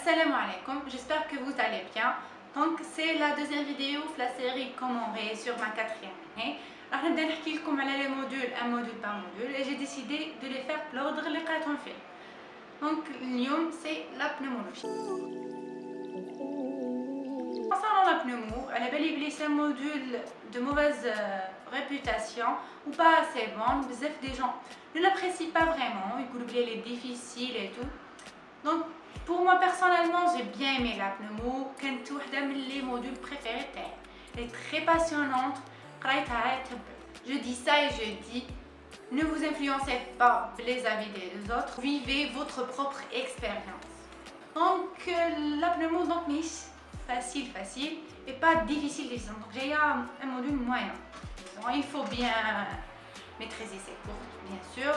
Assalamu alaikum, j'espère que vous allez bien. Donc c'est la deuxième vidéo de la série Comment réussir sur ma quatrième année. Alors je vais vous expliquer les modules, un module par module, et j'ai décidé de les faire par l'ordre اللي قريتهم فيه. Donc اليوم c'est la pneumologie. Concernant la pneumo, elle est c'est un module de mauvaise réputation ou pas assez bon. Des gens ne l'apprécient pas vraiment, ils est difficile et tout. Donc pour moi personnellement, j'ai bien aimé la pneumo. C'est un des modules préférés. Elle est très passionnante. Je dis ça et je dis, ne vous influencez pas les avis des autres. Vivez votre propre expérience. Donc la pneumo, facile et pas difficile. Donc j'ai un module moyen. Bon, il faut bien maîtriser ses cours, bien sûr.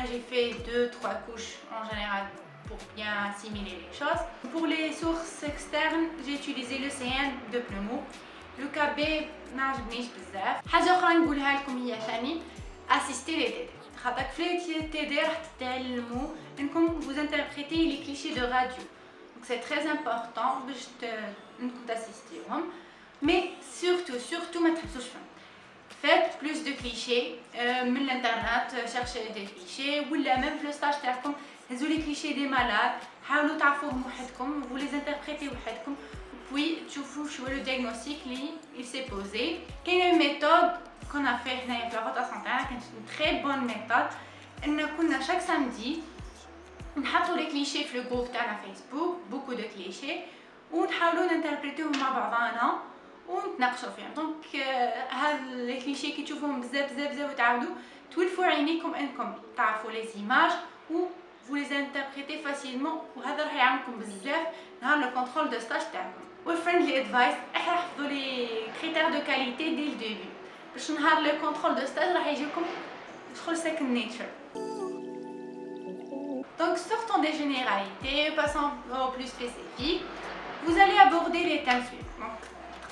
J'ai fait 2-3 couches en général pour bien assimiler les choses. Pour les sources externes, j'ai utilisé le CN de pneumo. Le KB ما عجبنيش بزاف. حاجة أخرى نقولها لكم هي ثاني assister les TD. خاطرك في les TD راح تتعلموا انكم vous interprétez les clichés de radio. Donc c'est très important باش نكون تاسيستيهم. Mais surtout ما تحبسوش فيهم. Faites plus de clichés من l'internet, cherchez des clichés ولا même في le stage تاعكم هزوا les clichés des malades, حاولوا تعرفوهم وحدكم, vous les interprétez وحدكم. Puis تشوفوا le diagnostic il s'est posé. Il y a une méthode qu'on a fait هنايا في la rotation تاعنا, كانت une très bonne méthode. ان كنا chaque samedi نحطوا les clichés في le groupe تاعنا فيسبوك, beaucoup de clichés, ونحاولوا نinterprétيهم مع بعضنا ونتناقشوا فيهم. دونك هاد لي كليشي كي تشوفوهم بزاف وتعاودوا تولفوا عينيكم انكم تعرفوا لي زيماج و vous les interprétez facilement وهذا راح يعاونكم بزاف نهار لو كونترول دو ستاج تاعكم. والفريندلي ادفايس راح تحفظوا لي كريتير دو كاليتي دي الديبي باش نهار لو كونترول دو ستاج راح يجيكم شغل سكند نيتشر. Donc sortons des généralités, passons au plus spécifique. Vous allez aborder les thèmes suivants.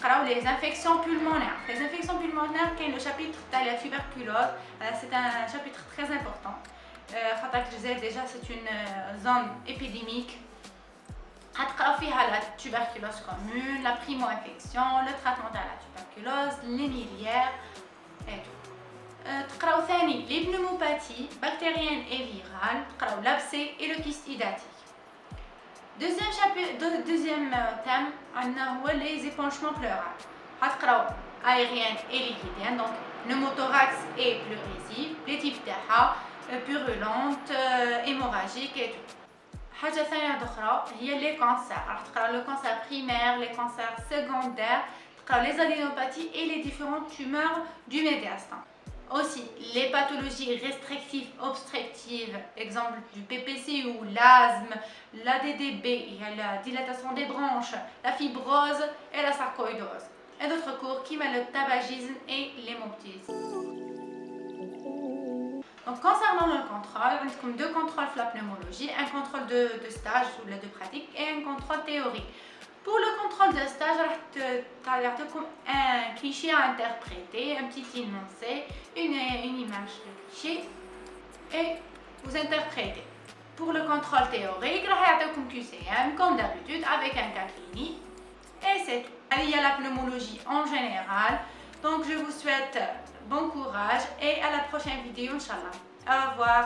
Donc les infections pulmonaires. Les infections pulmonaires, qui est le chapitre de la tuberculose, c'est un chapitre très important. Déjà, c'est une zone épidémique. La tuberculose commune, la primo-infection, le traitement de la tuberculose, les miliaires et tout. Les pneumopathies bactériennes et virales, l'abcès et le kyste hydatique. Deuxième thème, les épanchements pleurales. Aériennes et liquidiennes, donc pneumothorax et pleurésie, les types d'AHA, purulentes, hémorragiques et tout. حاجة ثانية أخرى هي les cancers. تقراو le cancer primaire, les cancers secondaires, تقراو les adénopathies et les différentes tumeurs du médiastin. Aussi, les pathologies restrictives obstructives, exemple du PPC ou l'asthme, l'ADDB, il y a la dilatation des branches, la fibrose et la sarcoïdose. Et d'autres cours qui mettent le tabagisme et l'hémoptyse. Donc concernant le contrôle, on a comme deux contrôles de la pneumologie, un contrôle de stage ou de pratique et un contrôle théorique. Pour le contrôle de stage, tu as comme un cliché à interpréter, un petit énoncé, une image de cliché et vous interprétez. Pour le contrôle théorique, tu as comme QCM, comme d'habitude, avec un cas clinique et c'est tout. Il y a la pneumologie en général. Donc je vous souhaite bon courage et à la prochaine vidéo, Inch'Allah. Au revoir.